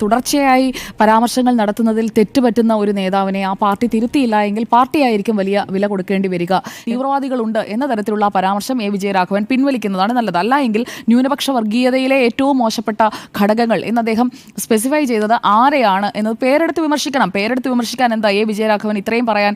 തുടർച്ചയായി പരാമർശങ്ങൾ നടത്തുന്നതിൽ തെറ്റുപറ്റുന്ന ഒരു നേതാവിനെ ആ പാർട്ടി തിരുത്തിയില്ല എങ്കിൽ പാർട്ടിയായിരിക്കും വലിയ വില കൊടുക്കേണ്ടി വരിക. തീവ്രവാദികളുണ്ട് എന്ന തരത്തിലുള്ള പരാമർശം വിജയരാഘവൻ പിൻവലിക്കുന്നതാണ് നല്ലത്. അല്ല എങ്കിൽ ന്യൂനപക്ഷ വർഗീയതയിലെ ഏറ്റവും മോശപ്പെട്ട ഘടകങ്ങൾ എന്ന് അദ്ദേഹം സ്പെസിഫൈ ചെയ്തത് ആരെയാണ് എന്നത് പേരെടുത്ത് വിമർശിക്കണം. പേരെടുത്ത് വിമർശിക്കാൻ എന്താ വിജയരാഘവൻ ഇത്രയും പറയാൻ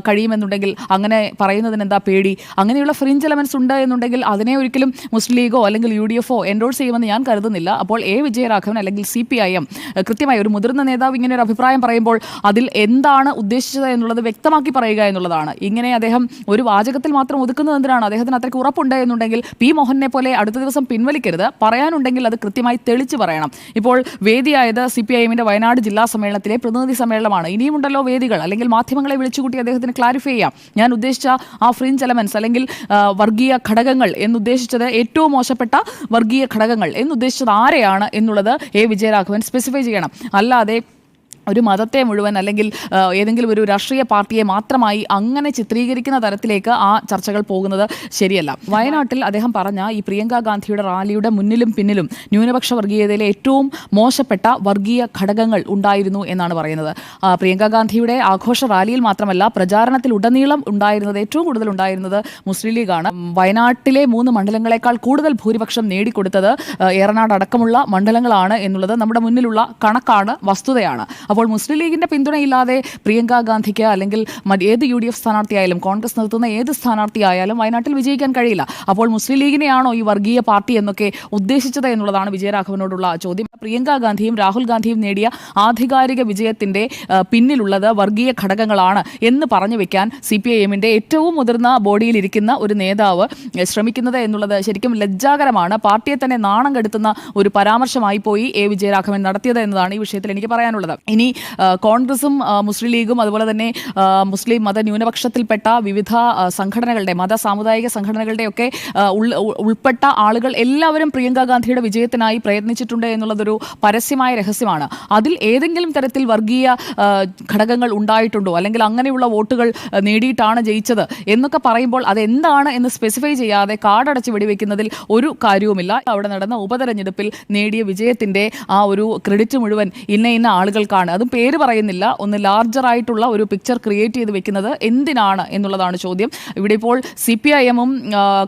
കഴിയുമെന്നുണ്ടെങ്കിൽ അങ്ങനെ പറയുന്നതിന് എന്താ പേടി? അങ്ങനെയുള്ള ഫ്രിഞ്ച് എലമെന്റ്സ് ഉണ്ട് എന്നുണ്ടെങ്കിൽ അതിനെ ഒരിക്കലും മുസ്ലിം ലീഗോ അല്ലെങ്കിൽ UDF എൻഡോഴ്സ് ചെയ്യുമെന്ന് ഞാൻ കരുതുന്നില്ല. അപ്പോൾ വിജയരാഘവൻ അല്ലെങ്കിൽ CPIM കൃത്യമായി ഒരു മുതിർന്ന നേതാവ് ഇങ്ങനെ ഒരു അഭിപ്രായം പറയുമ്പോൾ അതിൽ എന്താണ് ഉദ്ദേശിച്ചത് എന്നുള്ളത് വ്യക്തമാക്കി പറയുക എന്നുള്ളതാണ്. ഇങ്ങനെ അദ്ദേഹം ഒരു വാചകത്തിൽ മാത്രം ഒതുക്കുന്നത് എന്തിനാണ്? അദ്ദേഹത്തിന് അത്രയ്ക്ക് ഉറപ്പുണ്ട് എന്നുണ്ടെങ്കിൽ മോഹനെ പോലെ അടുത്ത ദിവസം പിൻവലിക്കരുത്. പറയാനുണ്ടെങ്കിൽ അത് കൃത്യമായി തെളിച്ച് പറയണം. ഇപ്പോൾ വേദിയായത് CPIMന്റെ വയനാട് ജില്ലാ സമ്മേളനത്തിലെ പ്രതിനിധി സമ്മേളനമാണ്. ഇനിയുമുണ്ടല്ലോ വേദികൾ, അല്ലെങ്കിൽ മാധ്യമങ്ങളെ വിളിച്ചുകൂട്ടി അദ്ദേഹത്തിന് ക്ലാരിഫൈ ചെയ്യാം. ഞാൻ ഉദ്ദേശിച്ച ആ ഫ്രിഞ്ച് എലമെന്റ്സ് അല്ലെങ്കിൽ വർഗീയ ഘടകങ്ങൾ എന്നുദ്ദേശിച്ചത് ഏറ്റവും മോശപ്പെട്ട വർഗീയ ഘടകങ്ങൾ എന്നുദ്ദേശിച്ചത് ആരെയാണ് എന്നുള്ളത് വിജയരാഘവൻ സ്പെസിഫൈ ചെയ്യണം. അല്ലാതെ ഒരു മതത്തെ മുഴുവൻ അല്ലെങ്കിൽ ഏതെങ്കിലും ഒരു രാഷ്ട്രീയ പാർട്ടിയെ മാത്രമായി അങ്ങനെ ചിത്രീകരിക്കുന്ന തരത്തിലേക്ക് ആ ചർച്ചകൾ പോകുന്നത് ശരിയല്ല. വയനാട്ടിൽ അദ്ദേഹം പറഞ്ഞ ഈ പ്രിയങ്ക ഗാന്ധിയുടെ റാലിയുടെ മുന്നിലും പിന്നിലും ന്യൂനപക്ഷ വർഗീയതയിലെ ഏറ്റവും മോശപ്പെട്ട വർഗീയ ഘടകങ്ങൾ ഉണ്ടായിരുന്നു എന്നാണ് പറയുന്നത്. പ്രിയങ്ക ഗാന്ധിയുടെ ആഘോഷ റാലിയിൽ മാത്രമല്ല പ്രചാരണത്തിൽ ഉടനീളം ഉണ്ടായിരുന്നത്, ഏറ്റവും കൂടുതൽ ഉണ്ടായിരുന്നത് മുസ്ലിം ലീഗാണ്. വയനാട്ടിലെ 3 മണ്ഡലങ്ങളെക്കാൾ കൂടുതൽ ഭൂരിപക്ഷം നേടിക്കൊടുത്തത് ഏറനാട് അടക്കമുള്ള മണ്ഡലങ്ങളാണ് എന്നുള്ളത് നമ്മുടെ മുന്നിലുള്ള കണക്കാണ്, വസ്തുതയാണ്. അപ്പോൾ മുസ്ലിം ലീഗിന്റെ പിന്തുണയില്ലാതെ പ്രിയങ്ക ഗാന്ധിക്ക് അല്ലെങ്കിൽ ഏത് UDF സ്ഥാനാർത്ഥിയായാലും കോൺഗ്രസ് നിർത്തുന്ന ഏത് സ്ഥാനാർത്ഥിയായാലും വയനാട്ടിൽ വിജയിക്കാൻ കഴിയില്ല. അപ്പോൾ മുസ്ലിം ലീഗിനെയാണോ ഈ വർഗീയ പാർട്ടി എന്നൊക്കെ ഉദ്ദേശിച്ചത് എന്നുള്ളതാണ് വിജയരാഘവനോടുള്ള ചോദ്യം. പ്രിയങ്ക ഗാന്ധിയും രാഹുൽ ഗാന്ധിയും നേടിയ ആധികാരിക വിജയത്തിന്റെ പിന്നിലുള്ളത് വർഗീയ ഘടകങ്ങളാണ് എന്ന് പറഞ്ഞു വെക്കാൻ CPIMന്റെ ഏറ്റവും മുതിർന്ന ബോഡിയിലിരിക്കുന്ന ഒരു നേതാവ് ശ്രമിക്കുന്നത് എന്നുള്ളത് ശരിക്കും ലജ്ജാകരമാണ്. പാർട്ടിയെ തന്നെ നാണം കെടുത്തുന്ന ഒരു പരാമർശമായി പോയി വിജയരാഘവൻ നടത്തിയത് എന്നതാണ് ഈ വിഷയത്തിൽ എനിക്ക് പറയാനുള്ളത്. ഇനി കോൺഗ്രസും മുസ്ലിം ലീഗും അതുപോലെ തന്നെ മുസ്ലിം മത ന്യൂനപക്ഷത്തിൽപ്പെട്ട വിവിധ സംഘടനകളുടെ, മത സാമുദായിക സംഘടനകളുടെ ഒക്കെ ഉൾപ്പെട്ട ആളുകൾ എല്ലാവരും പ്രിയങ്ക ഗാന്ധിയുടെ വിജയത്തിനായി പ്രയത്നിച്ചിട്ടുണ്ട് എന്നുള്ളതൊരു പരസ്യമായ രഹസ്യമാണ്. അതിൽ ഏതെങ്കിലും തരത്തിൽ വർഗീയ ഘടകങ്ങൾ ഉണ്ടായിട്ടുണ്ടോ അല്ലെങ്കിൽ അങ്ങനെയുള്ള വോട്ടുകൾ നേടിയിട്ടാണ് ജയിച്ചത് എന്നൊക്കെ പറയുമ്പോൾ അതെന്താണ് എന്ന് സ്പെസിഫൈ ചെയ്യാതെ കാർഡടച്ച് വെടിവെക്കുന്നതിൽ ഒരു കാര്യവുമില്ല. അവിടെ നടന്ന ഉപതെരഞ്ഞെടുപ്പിൽ നേടിയ വിജയത്തിന്റെ ആ ഒരു ക്രെഡിറ്റ് മുഴുവൻ ഇന്ന ആളുകൾക്കാണ്. അതും പേര് പറയുന്നില്ല. ഒന്ന് ലാർജറായിട്ടുള്ള ഒരു പിക്ചർ ക്രിയേറ്റ് ചെയ്ത് വെക്കുന്നത് എന്തിനാണ് എന്നുള്ളതാണ് ചോദ്യം. ഇവിടെ ഇപ്പോൾ CPIMും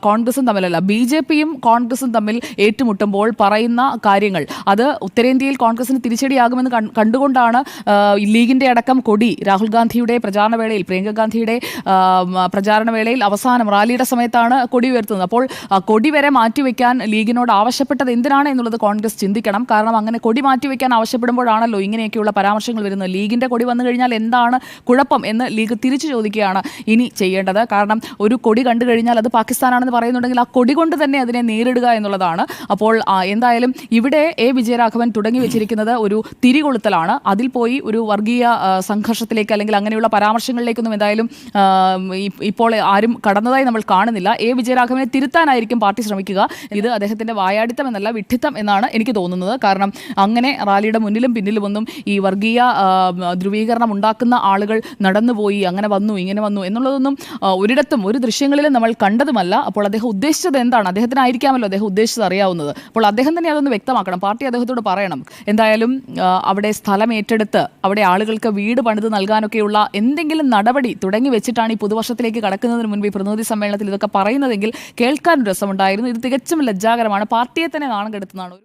കോൺഗ്രസും തമ്മിലല്ല, BJPയും കോൺഗ്രസും തമ്മിൽ ഏറ്റുമുട്ടുമ്പോൾ പറയുന്ന കാര്യങ്ങൾ അത് ഉത്തരേന്ത്യയിൽ കോൺഗ്രസിന് തിരിച്ചടിയാകുമെന്ന് കണ്ടുകൊണ്ടാണ് ലീഗിന്റെ അടക്കം കൊടി രാഹുൽ ഗാന്ധിയുടെ പ്രചാരണ വേളയിൽ, പ്രിയങ്ക ഗാന്ധിയുടെ പ്രചാരണ വേളയിൽ അവസാനം റാലിയുടെ സമയത്താണ് കൊടി ഉയർത്തുന്നത്. അപ്പോൾ കൊടി വരെ മാറ്റിവെക്കാൻ ലീഗിനോട് ആവശ്യപ്പെട്ടത് എന്തിനാണ് എന്നുള്ളത് കോൺഗ്രസ് ചിന്തിക്കണം. കാരണം അങ്ങനെ കൊടി മാറ്റിവെക്കാൻ ആവശ്യപ്പെടുമ്പോഴാണല്ലോ ഇങ്ങനെയൊക്കെയുള്ള പരാമർശങ്ങൾ വരുന്നത്. ലീഗിന്റെ കൊടി വന്നു കഴിഞ്ഞാൽ എന്താണ് കുഴപ്പം എന്ന് ലീഗ് തിരിച്ചു ചോദിക്കുകയാണ് ഇനി ചെയ്യേണ്ടത്. കാരണം ഒരു കൊടി കണ്ടു കഴിഞ്ഞാൽ അത് പാകിസ്ഥാനാണെന്ന് പറയുന്നുണ്ടെങ്കിൽ ആ കൊടി കൊണ്ട് തന്നെ അതിനെ നേരിടുക എന്നുള്ളതാണ്. അപ്പോൾ എന്തായാലും ഇവിടെ വിജയരാഘവൻ തുടങ്ങി വെച്ചിരിക്കുന്നത് ഒരു തിരികൊളുത്തലാണ്. അതിൽ പോയി ഒരു വർഗീയ സംഘർഷത്തിലേക്ക് അല്ലെങ്കിൽ അങ്ങനെയുള്ള പരാമർശങ്ങളിലേക്കൊന്നും എന്തായാലും ഇപ്പോൾ ആരും കടന്നതായി നമ്മൾ കാണുന്നില്ല. വിജയരാഘവനെ തിരുത്താനായിരിക്കും പാർട്ടി ശ്രമിക്കുക. ഇത് അദ്ദേഹത്തിന്റെ വായാടിത്തം എന്നല്ല, വിഡ്ഢിത്തം എന്നാണ് എനിക്ക് തോന്നുന്നത്. കാരണം അങ്ങനെ റാലിയുടെ മുന്നിലും പിന്നിലും ഒന്നും ഈ വർഗീയ ധ്രുവീകരണം ഉണ്ടാക്കുന്ന ആളുകൾ നടന്നുപോയി, അങ്ങനെ വന്നു ഇങ്ങനെ വന്നു എന്നുള്ളതൊന്നും ഒരിടത്തും ഒരു ദൃശ്യങ്ങളിലും നമ്മൾ കണ്ടതുമല്ല. അപ്പോൾ അദ്ദേഹം ഉദ്ദേശിച്ചത് എന്താണ്? അദ്ദേഹത്തിനായിരിക്കാമല്ലോ അദ്ദേഹം ഉദ്ദേശിച്ചത് അറിയാവുന്നത്. അപ്പോൾ അദ്ദേഹം തന്നെ അതൊന്ന് വ്യക്തമാക്കണം. പാർട്ടി അദ്ദേഹത്തോട് പറയണം. എന്തായാലും അവിടെ സ്ഥലം ഏറ്റെടുത്ത് അവിടെ ആളുകൾക്ക് വീട് പണിത് നൽകാനൊക്കെയുള്ള എന്തെങ്കിലും നടപടി തുടങ്ങി വെച്ചിട്ടാണ് ഈ പുതുവർഷത്തിലേക്ക് കടക്കുന്നതിന് മുൻപ് ഈ പ്രതിനിധി സമ്മേളനത്തിൽ ഇതൊക്കെ പറയുന്നതെങ്കിൽ കേൾക്കാൻ രസമുണ്ടായിരുന്നു. ഇത് തികച്ചും ലജ്ജാകരമാണ്. പാർട്ടിയെ തന്നെ നാണം കെടുത്തുന്നതാണ്.